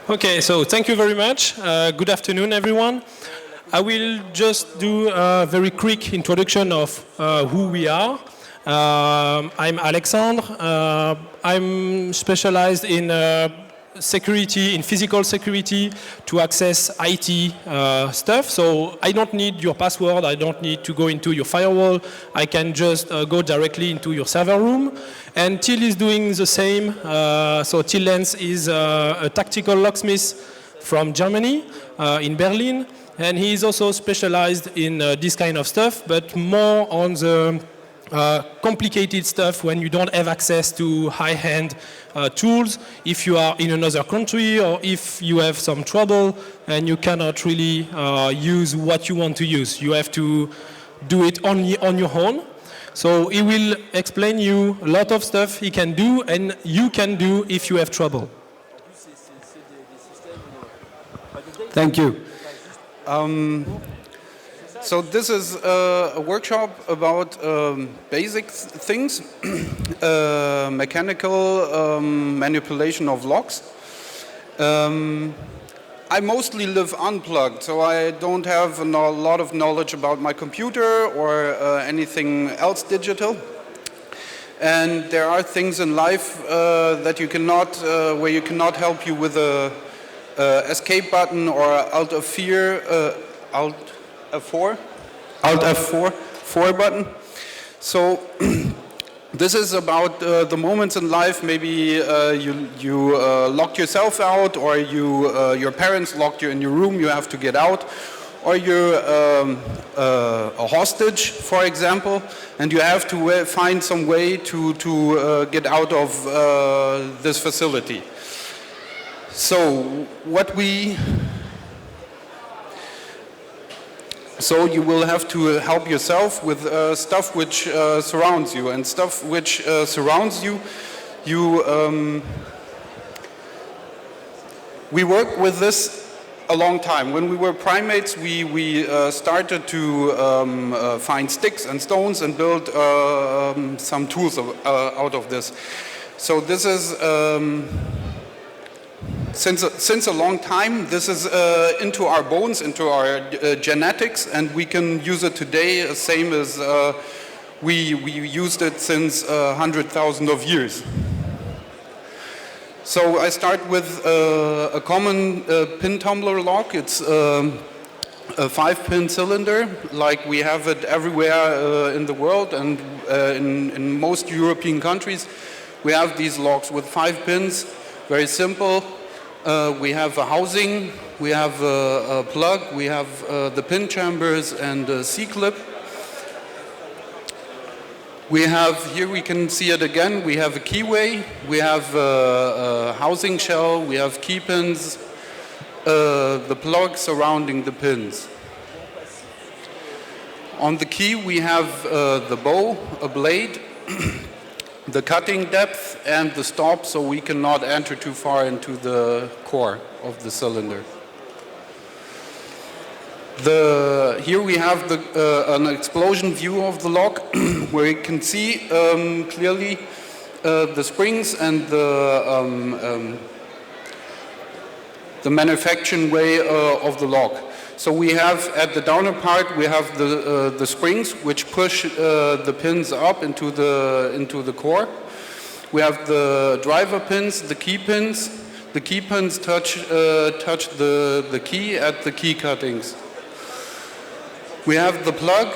Okay, so thank you very much. Good afternoon, everyone. I will just do a very quick introduction of who we are. I'm Alexandre. I'm specialized in security, in physical security to access IT stuff. So I don't need your password. I don't need to go into your firewall. I can just go directly into your server room. And Till is doing the same. So Till LENZE is a tactical locksmith from Germany, in Berlin. And he is also specialized in this kind of stuff, but more on the complicated stuff when you don't have access to high-end tools, if you are in another country or if you have some trouble and you cannot really use what you want to use. You have to do it on your own. So he will explain you a lot of stuff he can do and you can do if you have trouble. Thank you. So this is a workshop about basic things, mechanical manipulation of locks. I mostly live unplugged, so I don't have a lot of knowledge about my computer or anything else digital. And there are things in life that you cannot, where you cannot help you with a escape button or Alt F4 button. So this is about the moments in life. Maybe you locked yourself out, or your parents locked you in your room. You have to get out, or you're a hostage, for example, and you have to find some way to get out of this facility. So you will have to help yourself with stuff which surrounds you, and stuff which surrounds you. We work with this a long time. When we were primates, we started to find sticks and stones and build some tools out of this. So this is since a long time, this is into our bones, into our genetics, and we can use it today, same as we used it since 100,000 of years. So I start with a common pin tumbler lock. It's a 5-pin cylinder, like we have it everywhere in the world, and in most European countries. We have these locks with 5 pins, very simple. We have a housing, we have a plug, we have the pin chambers and a C-clip. We have, here we can see it again, we have a keyway, we have a housing shell, we have key pins, the plug surrounding the pins. On the key we have the bow, a blade, the cutting depth and the stop, so we cannot enter too far into the core of the cylinder. Here we have an explosion view of the lock where you can see clearly the springs and the manufacturing way of the lock. So we have, at the downer part, we have the springs which push the pins up into the core. We have the driver pins, the key pins. The key pins touch the key at the key cuttings. We have the plug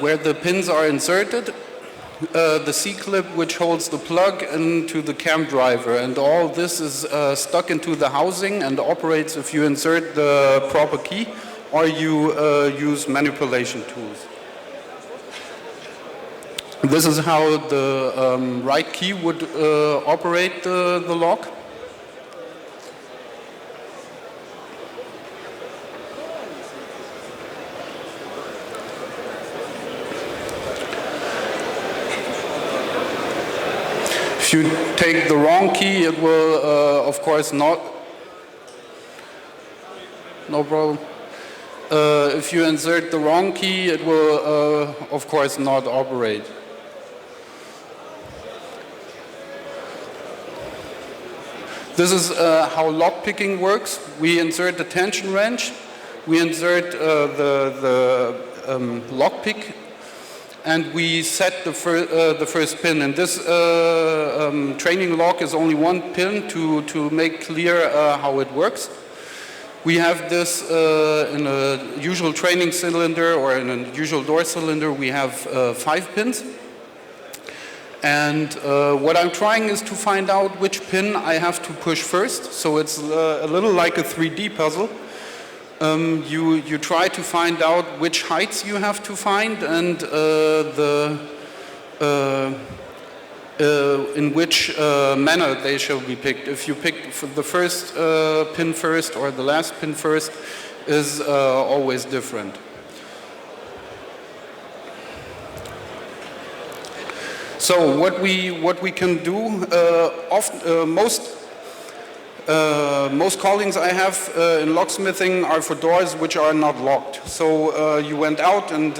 where the pins are inserted. The C-clip which holds the plug into the cam driver, and all this is stuck into the housing and operates if you insert the proper key or you use manipulation tools. This is how the right key would operate the lock. If you take the wrong key, it will, of course, not. No problem. If you insert the wrong key, it will, of course, not operate. This is how lockpicking works. We insert the tension wrench, we insert the lockpick, and we set the first pin. And this training lock is only one pin to make clear how it works. We have this in a usual training cylinder or in a usual door cylinder, we have 5 pins. And what I'm trying is to find out which pin I have to push first. So it's a little like a 3D puzzle. You try to find out which heights you have to find and in which manner they shall be picked. If you pick the first pin first or the last pin first is always different. So what we can do, most callings I have in locksmithing are for doors which are not locked. So you went out and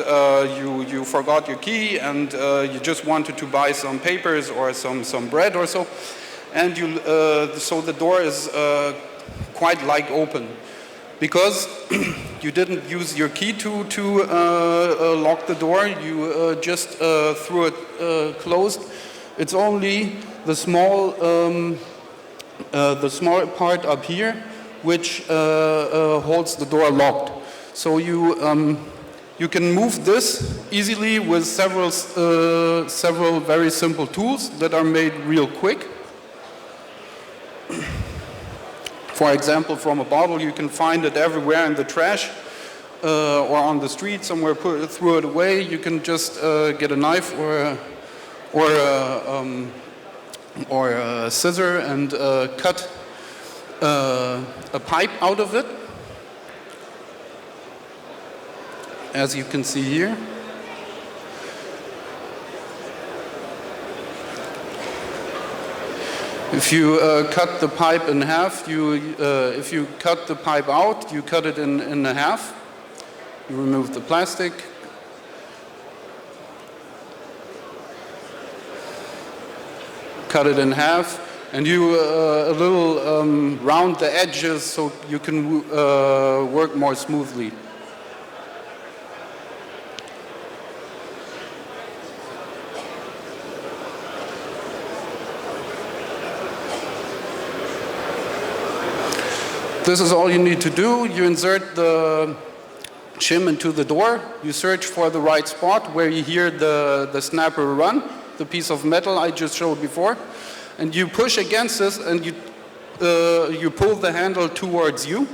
you forgot your key and you just wanted to buy some papers or some bread or so, and so the door is quite like open. Because you didn't use your key to lock the door, you just threw it closed. It's only the small part up here which holds the door locked. So you can move this easily with several very simple tools that are made real quick. For example, from a bottle, you can find it everywhere in the trash or on the street somewhere, throw it away. You can just get a knife or a scissor and cut a pipe out of it, as you can see here. If you cut the pipe in half, if you cut the pipe out, you cut it in half. You remove the plastic. Cut it in half, and you a little round the edges so you can work more smoothly. This is all you need to do. You insert the shim into the door. You search for the right spot where you hear the snapper run, the piece of metal I just showed before. And you push against this and you pull the handle towards you.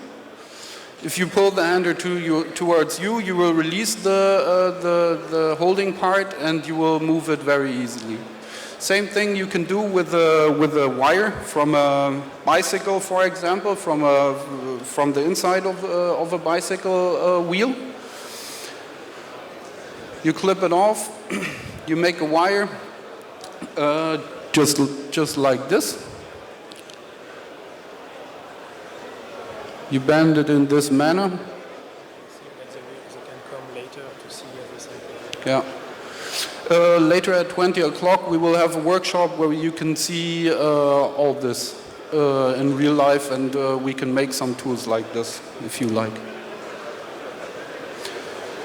If you pull the handle towards you, you will release the holding part and you will move it very easily. Same thing you can do with a wire from a bicycle, for example, from the inside of a bicycle wheel. You clip it off. You make a wire just like this. You bend it in this manner. They can come later to see everything. Yeah. Later at 20 o'clock we will have a workshop where you can see all this in real life, and we can make some tools like this if you like.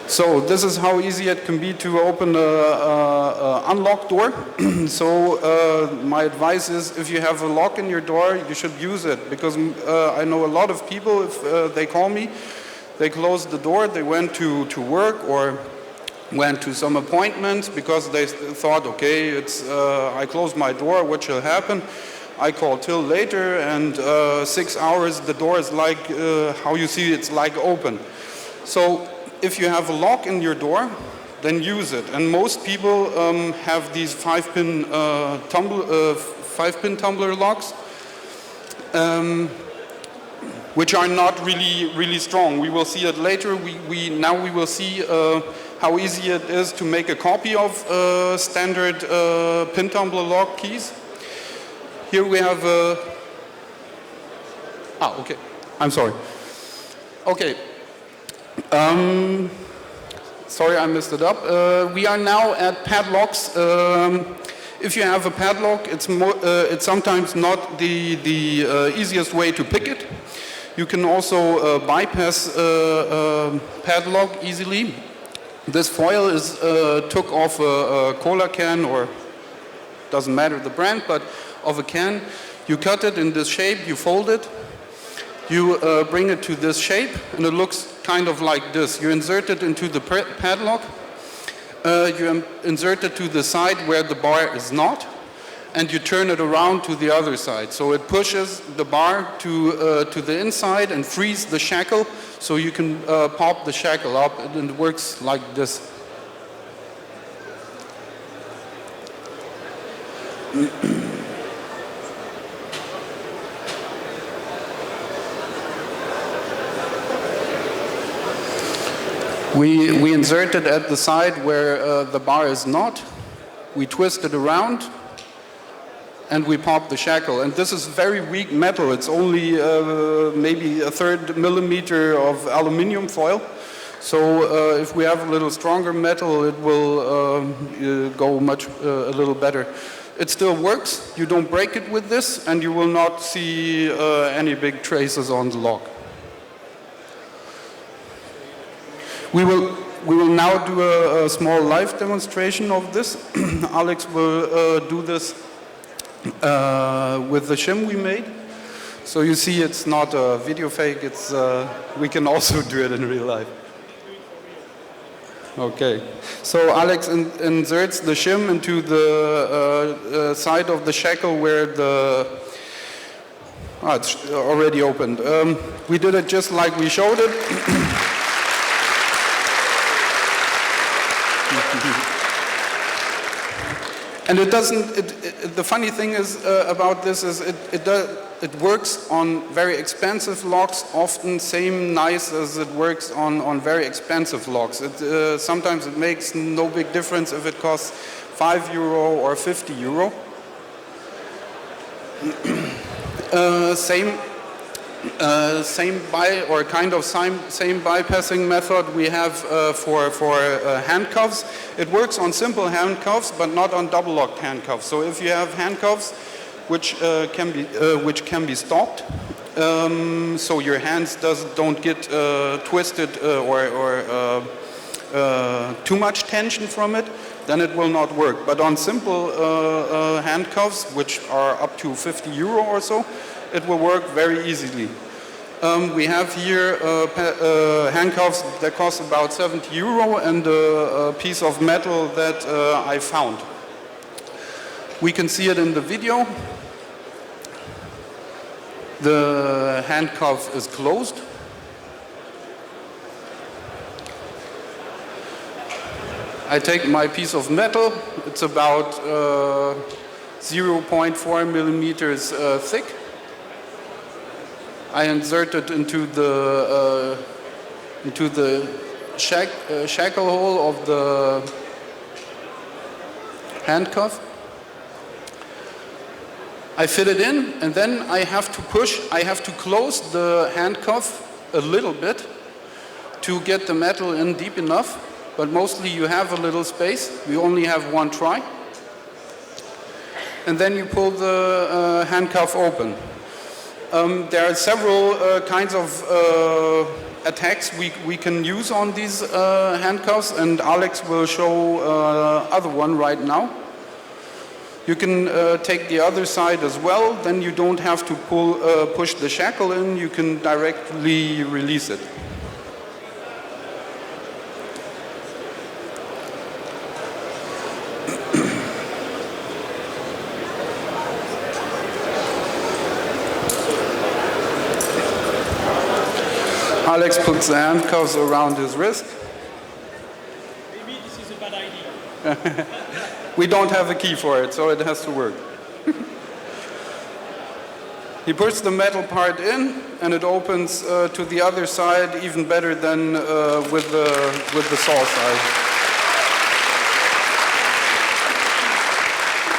So this is how easy it can be to open an unlocked door. So my advice is, if you have a lock in your door, you should use it, because I know a lot of people, if they call me, they closed the door, they went to work or went to some appointments because they thought, okay, it's I closed my door, what shall happen? I call till later, and 6 hours the door is like, how you see it's like open. So if you have a lock in your door, then use it. And most people have these 5-pin tumbler locks, which are not really strong. We will see it later. Now we will see how easy it is to make a copy of standard pin tumbler lock keys. Here we have okay. I'm sorry. Okay. Sorry, I messed it up. We are now at padlocks. If you have a padlock, it's sometimes not the easiest way to pick it. You can also bypass padlock easily. This foil is took off a cola can, or doesn't matter the brand, but of a can. You cut it in this shape, you fold it, you bring it to this shape, and it looks kind of like this. You insert it into the padlock, you insert it to the side where the bar is not, and you turn it around to the other side. So it pushes the bar to the inside and frees the shackle, so you can pop the shackle up, and it works like this. We insert it at the side where the bar is not. We twist it around, and we pop the shackle. And this is very weak metal. It's only maybe a 1/3 millimeter of aluminium foil. So if we have a little stronger metal, it will go much a little better. It still works. You don't break it with this, and you will not see any big traces on the lock. We will now do a small live demonstration of this. Alex will do this with the shim we made. So you see, it's not a video fake. It's we can also do it in real life. Okay. So Alex inserts the shim into the side of the shackle where the it's already opened. We did it just like we showed it. And it doesn't, the funny thing is about this is it works on very expensive locks, often same nice as it works on very expensive locks. Sometimes it makes no big difference if it costs €5 or €50. Same bypassing method we have for handcuffs. It works on simple handcuffs, but not on double locked handcuffs. So if you have handcuffs which can be stopped, so your hands don't get twisted or too much tension from it, then it will not work. But on simple handcuffs, which are up to €50 or so, it will work very easily. We have here handcuffs that cost about €70 and a piece of metal that I found. We can see it in the video. The handcuff is closed. I take my piece of metal. It's about 0.4 millimeters thick. I insert it into the shackle hole of the handcuff. I fit it in, and then I have to close the handcuff a little bit to get the metal in deep enough, but mostly you have a little space. We only have one try. And then you pull the handcuff open. There are several kinds of attacks we can use on these handcuffs, and Alex will show other one right now. You can take the other side as well, then you don't have to push the shackle in, you can directly release it. Alex puts the handcuffs around his wrist. Maybe this is a bad idea. We don't have a key for it, so it has to work. He puts the metal part in, and it opens to the other side even better than with the saw side.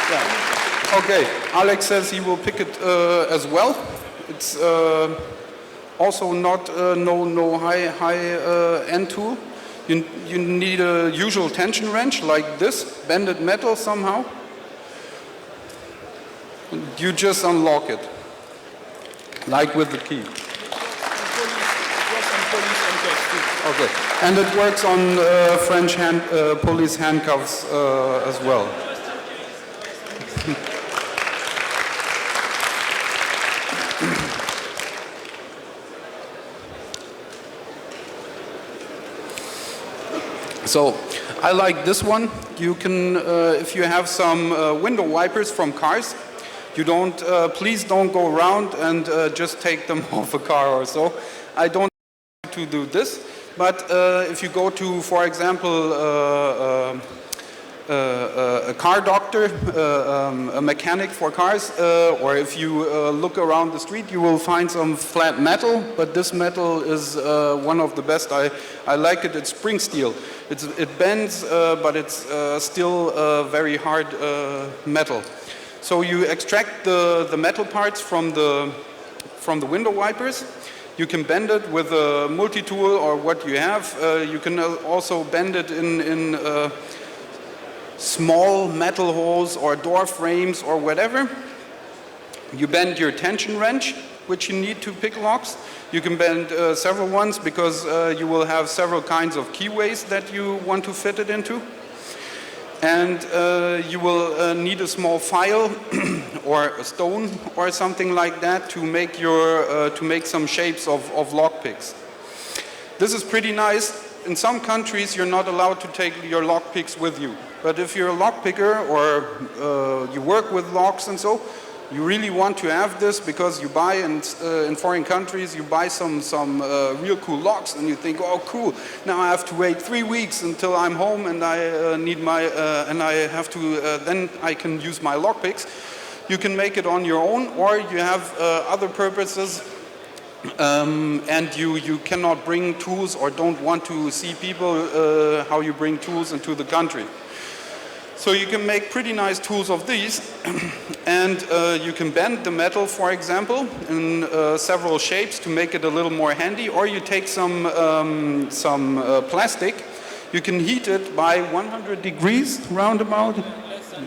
Yeah. Okay, Alex says he will pick it as well. It's also not no high end tool. You need a usual tension wrench like this, bended metal somehow. you just unlock it, like with the key. Okay, and it works on French police handcuffs as well. So I like this one. You can, if you have some window wipers from cars, you don't, please don't go around and just take them off a car or so. I don't like to do this, but if you go to, for example, a car doctor, a mechanic for cars, or if you look around the street, you will find some flat metal, but this metal is one of the best. I like it. It's spring steel. It bends, but it's still very hard metal. So you extract the metal parts from the window wipers. You can bend it with a multi-tool or what you have. You can also bend it in small metal holes or door frames or whatever. You bend your tension wrench, which you need to pick locks. You can bend several ones because you will have several kinds of keyways that you want to fit it into. And you will need a small file or a stone or something like that to make some shapes of lockpicks. This is pretty nice. In some countries, you're not allowed to take your lockpicks with you. But if you're a lockpicker or you work with locks and so, you really want to have this because you buy in foreign countries, you buy some real cool locks and you think, oh cool, now I have to wait 3 weeks until I'm home and I need my, and I have to, then I can use my lockpicks. You can make it on your own, or you have other purposes and you cannot bring tools or don't want to see people how you bring tools into the country. So you can make pretty nice tools of these and you can bend the metal, for example, in several shapes to make it a little more handy, or you take some plastic. You can heat it by 100 degrees roundabout,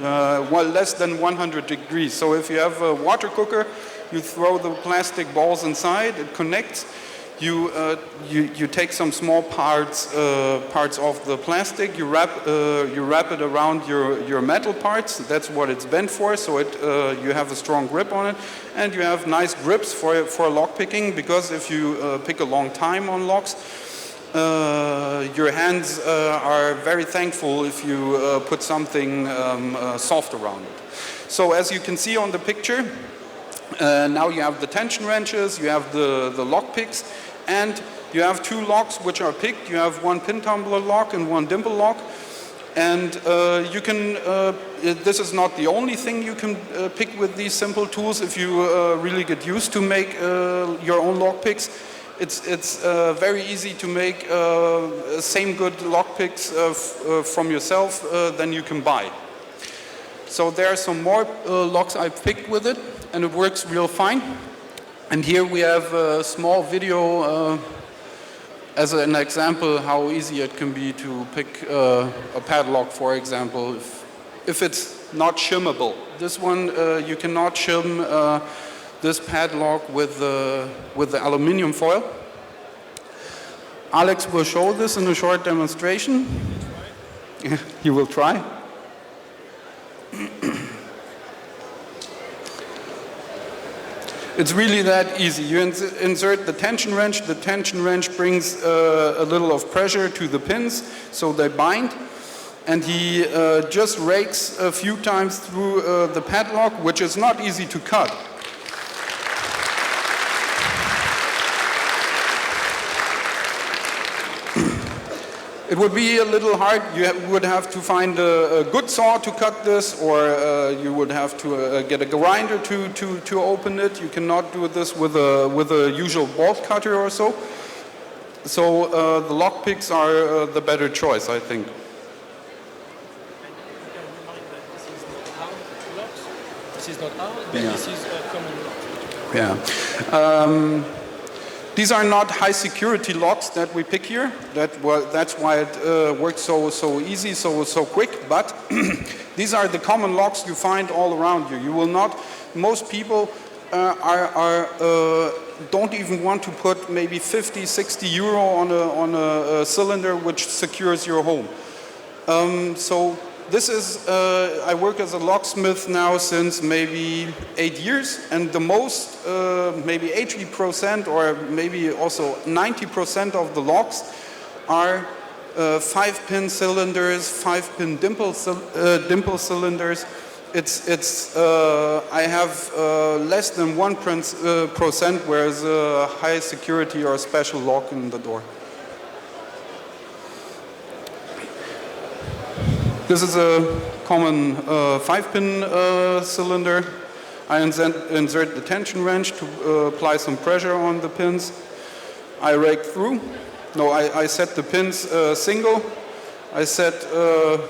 well, less than 100 degrees. So if you have a water cooker, you throw the plastic balls inside, it connects. You take some small parts of the plastic. You wrap it around your metal parts. That's what it's bent for. So you have a strong grip on it, and you have nice grips for lockpicking. Because if you pick a long time on locks, your hands are very thankful if you put something soft around it. So as you can see on the picture, now you have the tension wrenches, you have the lockpicks. And you have two locks which are picked. You have one pin tumbler lock and one dimple lock. And you can, this is not the only thing you can pick with these simple tools. If you really get used to make your own lockpicks, it's very easy to make same good lockpicks from yourself than you can buy. So there are some more locks I've picked with it, and it works real fine. And here we have a small video as an example how easy it can be to pick a padlock, for example, if it's not shimmable. This one, you cannot shim this padlock with the aluminium foil. Alex will show this in a short demonstration. You will try. It's really that easy. You insert the tension wrench. The tension wrench brings a little of pressure to the pins, so they bind. And he just rakes a few times through the padlock, which is not easy to cut. It would be a little hard. You would have to find a good saw to cut this, or you would have to get a grinder to open it. You cannot do this with a usual bolt cutter or so. So the lockpicks are the better choice, I think. This is not hard, but this is a common lock. Yeah. These are not high security locks that we pick here. That's why it works so easy, so quick. But these are the common locks you find all around you. You will not. Most people don't even want to put maybe 50, 60 euro on a cylinder which secures your home. So this is, I work as a locksmith now since maybe 8 years, and the most, maybe 80% or maybe also 90% of the locks are 5-pin cylinders, 5-pin dimple cylinders. I have less than 1% where is a high security or a special lock in the door. This is a common 5-pin cylinder. I insert the tension wrench to apply some pressure on the pins. I rake through. No, I set the pins single. I set the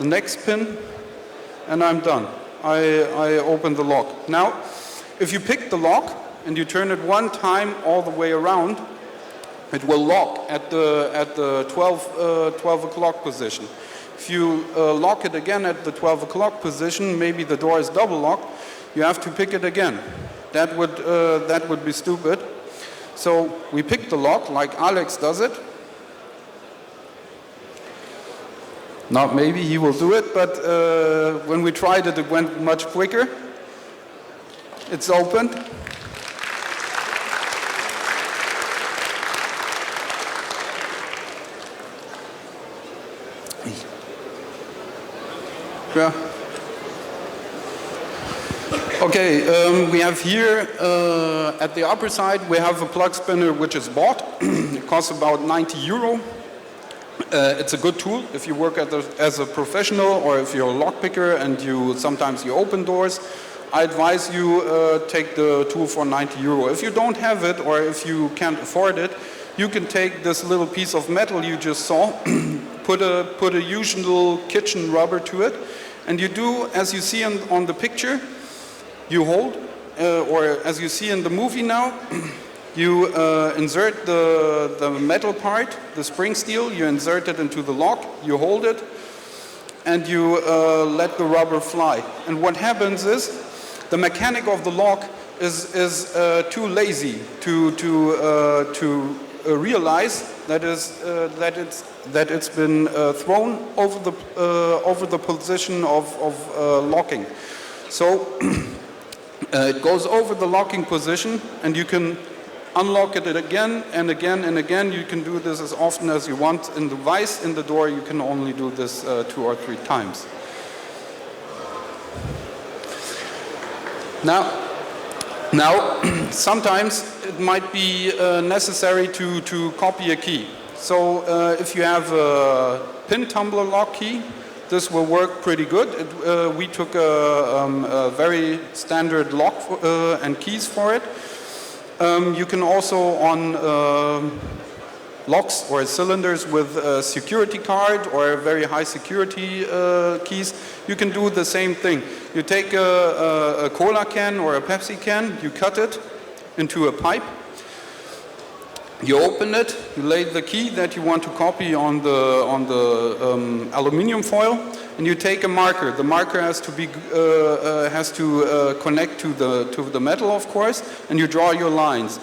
next pin, and I'm done. I open the lock. Now, if you pick the lock and you turn it one time all the way around, it will lock at the 12 o'clock position. If you lock it again at the 12 o'clock position, maybe the door is double locked, you have to pick it again. That would be stupid. So we pick the lock like Alex does it. Not maybe he will do it, but when we tried it, it went much quicker. It's opened. Yeah. Okay, we have here at the upper side we have a plug spinner which is bought. It costs about 90 euro. It's a good tool if you work as a professional or if you're a lockpicker and sometimes you open doors. I advise you take the tool for 90 euro. If you don't have it or if you can't afford it, you can take this little piece of metal you just saw, put a usual kitchen rubber to it, and you do as you see on the picture. You hold, or as you see in the movie now, you insert the metal part, the spring steel, you insert it into the lock, you hold it, and you let the rubber fly. And what happens is, the mechanic of the lock is too lazy to realize that it's been thrown over the position of locking. So it goes over the locking position, and you can unlock it again and again and again. You can do this as often as you want. In the vise in the door, you can only do this 2 or 3 times. Now, sometimes it might be necessary to copy a key. So if you have a pin tumbler lock key, this will work pretty good. We took a very standard lock and keys for it. You can also on locks or cylinders with a security card or very high security keys, you can do the same thing. You take a cola can or a Pepsi can, you cut it into a pipe, you open it, you lay the key that you want to copy on the aluminium foil, and you take a marker. The marker has to connect to the metal, of course, and you draw your lines.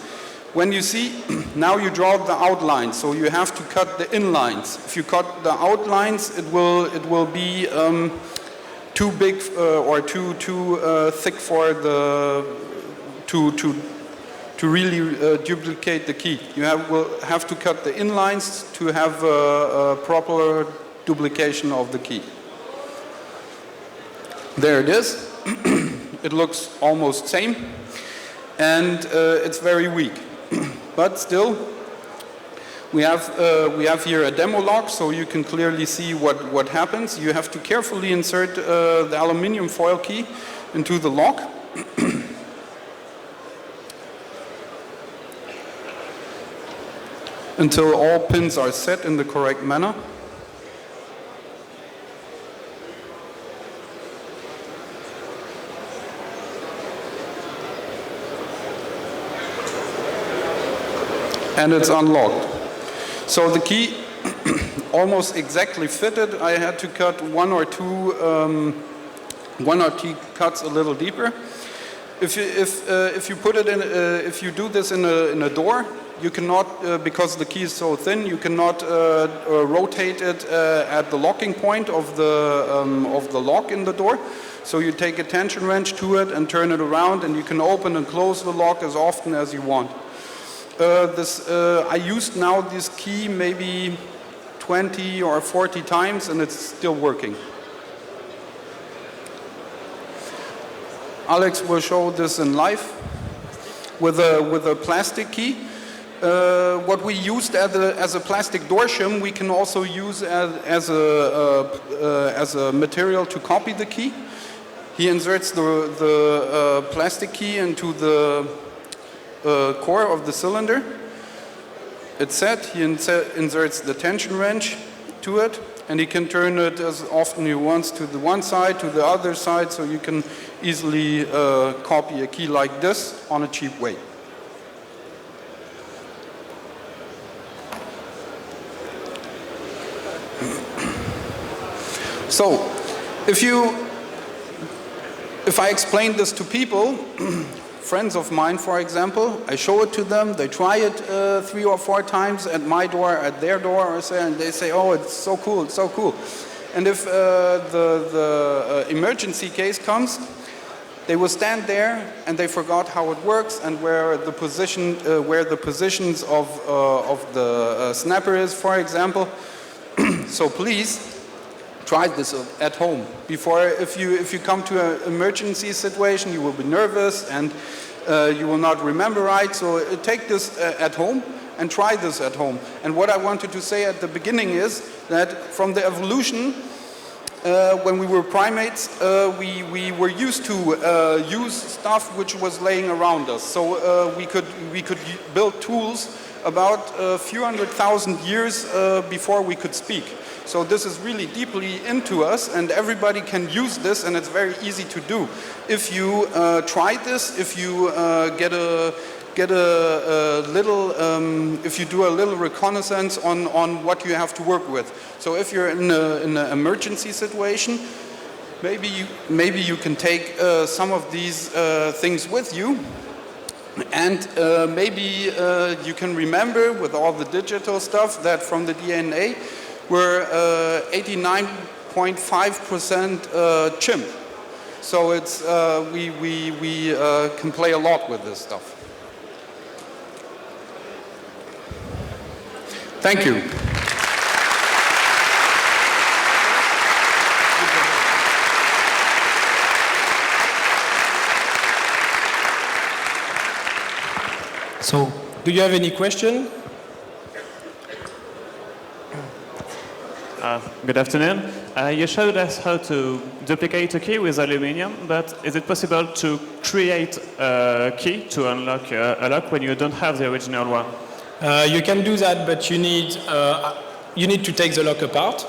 When you see, now you draw the outlines, so you have to cut the inlines. If you cut the outlines, it will be too big or too thick for to really duplicate the key. You will have to cut the inlines to have a proper duplication of the key. There it is. It looks almost same, and it's very weak. But still, we have here a demo lock, so you can clearly see what happens. You have to carefully insert the aluminium foil key into the lock. Until all pins are set in the correct manner. and it's unlocked. So the key almost exactly fitted. I had to cut one or two cuts a little deeper. If you put it in, if you do this in a door, you cannot, because the key is so thin, you cannot rotate it at the locking point of the lock in the door. So you take a tension wrench to it and turn it around, and you can open and close the lock as often as you want. I used now this key maybe 20 or 40 times, and it's still working. Alex will show this in live with a plastic key. What we used as a plastic door shim, we can also use as a material to copy the key. He inserts the plastic key into the core of the cylinder. It's set. He inserts the tension wrench to it, and he can turn it as often he wants to the one side, to the other side, so you can easily copy a key like this on a cheap way. So, if I explain this to people, friends of mine, for example, I show it to them, they try it 3 or 4 times at my door, at their door, and they say, oh, it's so cool, it's so cool. And if the emergency case comes, they will stand there and they forgot how it works and where the positions of the snapper is, for example. So please, try this at home. If you come to an emergency situation, you will be nervous and you will not remember right. So take this at home and try this at home. And what I wanted to say at the beginning is that from the evolution, when we were primates, we were used to use stuff which was laying around us. So we could build tools about a few 100,000 years before we could speak. So this is really deeply into us, and everybody can use this, and it's very easy to do. If you try this, if you if you do a little reconnaissance on what you have to work with. So if you're in an emergency situation, maybe you can take some of these things with you. And maybe you can remember with all the digital stuff that from the DNA we're 89.5% chimp. So it's we can play a lot with this stuff. Thank you. So, do you have any question? Good afternoon. You showed us how to duplicate a key with aluminium, but is it possible to create a key to unlock a lock when you don't have the original one? You can do that, but you need to take the lock apart.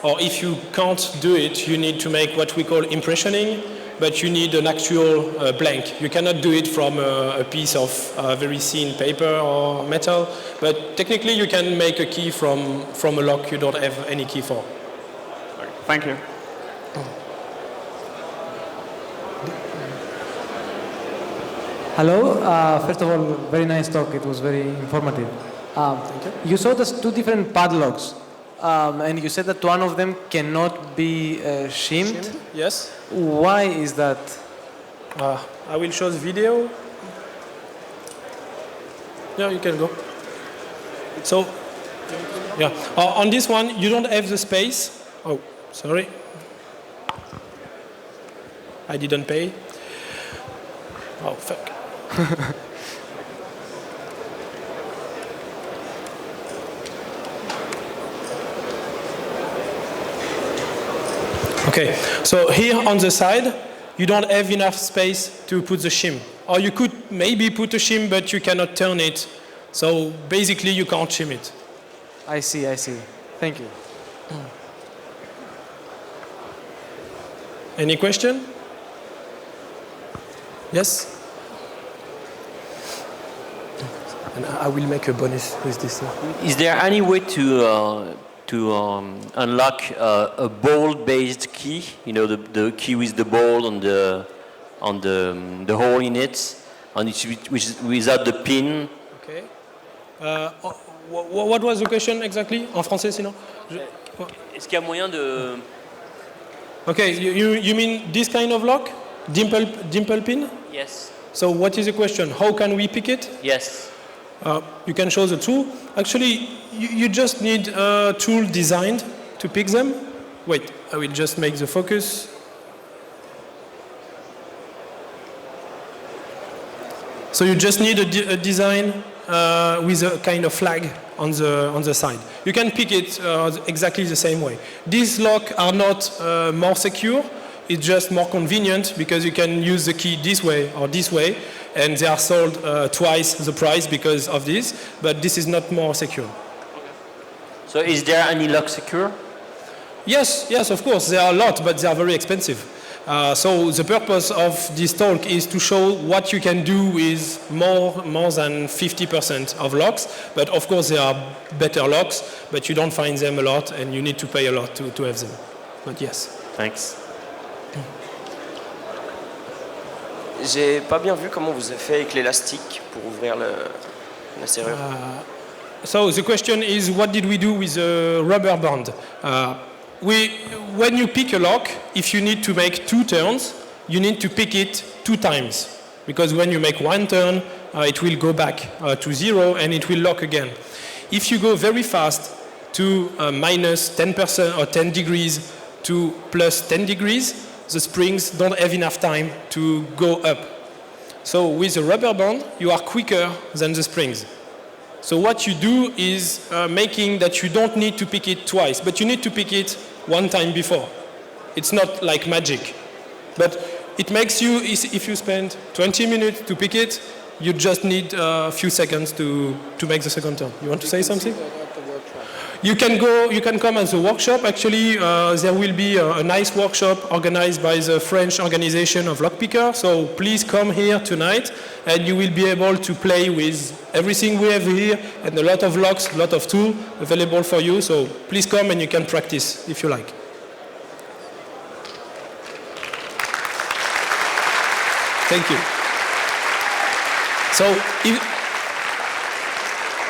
Or if you can't do it, you need to make what we call impressioning, but you need an actual blank. You cannot do it from a piece of very thin paper or metal, but technically you can make a key from a lock you don't have any key for. Okay, thank you. Hello. First of all, very nice talk. It was very informative. Thank you. You showed us 2 different padlocks, and you said that one of them cannot be shimmed. Yes. Why is that? I will show the video. Yeah, you can go. So, yeah, on this one, you don't have the space. Oh, sorry. I didn't pay. Oh, fuck. Okay, so here on the side, you don't have enough space to put the shim. Or you could maybe put a shim, but you cannot turn it. So basically, you can't shim it. I see, I see. Thank you. Any question? Yes? And I will make a bonus with this. Is there any way to unlock a ball-based key? You know, the key with the ball on the hole in it, which is without the pin. Okay. What was the question exactly? En français, sinon? Est-ce qu'il y a moyen de... Okay, you mean this kind of lock? Dimple pin? Yes. So what is the question? How can we pick it? Yes. You can show the tool. Actually, you just need a tool designed to pick them. Wait, I will just make the focus. So you just need a design with a kind of flag on the side. You can pick it exactly the same way. These locks are not more secure. It's just more convenient because you can use the key this way or this way, and they are sold twice the price because of this, but this is not more secure. So is there any lock secure? Yes, of course, there are a lot, but they are very expensive. So the purpose of this talk is to show what you can do with more than 50% of locks, but of course there are better locks, but you don't find them a lot and you need to pay a lot to have them. But yes. Thanks. J'ai pas bien vu comment vous avez fait avec l'élastique pour ouvrir la serrure. So the question is, what did we do with the rubber band? When you pick a lock, if you need to make 2 turns, you need to pick it 2 times. Because when you make 1 turn, it will go back to 0 and it will lock again. If you go very fast to minus 10% or 10 degrees to plus 10 degrees, the springs don't have enough time to go up. So with a rubber band, you are quicker than the springs. So what you do is making that you don't need to pick it twice, but you need to pick it 1 time before. It's not like magic. But it makes you, if you spend 20 minutes to pick it, you just need a few seconds to make the second turn. You want to say something? You can come at the workshop. Actually, there will be a nice workshop organized by the French organization of lockpicker. So please come here tonight and you will be able to play with everything we have here and a lot of locks, a lot of tools available for you. So please come and you can practice if you like. Thank you. So,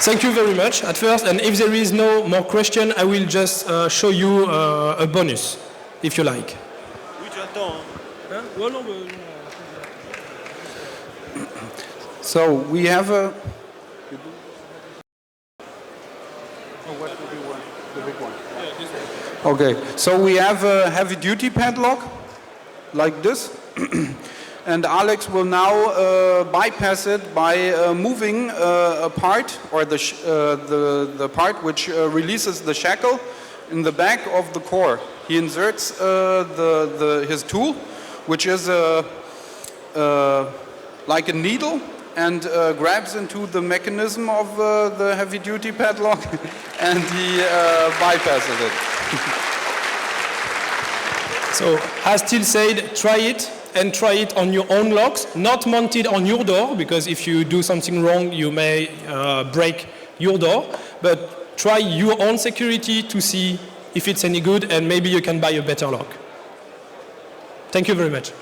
thank you very much at first, and if there is no more question, I will just show you a bonus, if you like. So we have a... Okay, so we have a heavy-duty padlock, like this. And Alex will now bypass it by moving a part, or the part which releases the shackle in the back of the core. He inserts his tool, which is like a needle, and grabs into the mechanism of the heavy-duty padlock, and he bypasses it. So, as Till said, try it. And try it on your own locks, not mounted on your door, because if you do something wrong, you may break your door. But try your own security to see if it's any good, and maybe you can buy a better lock. Thank you very much.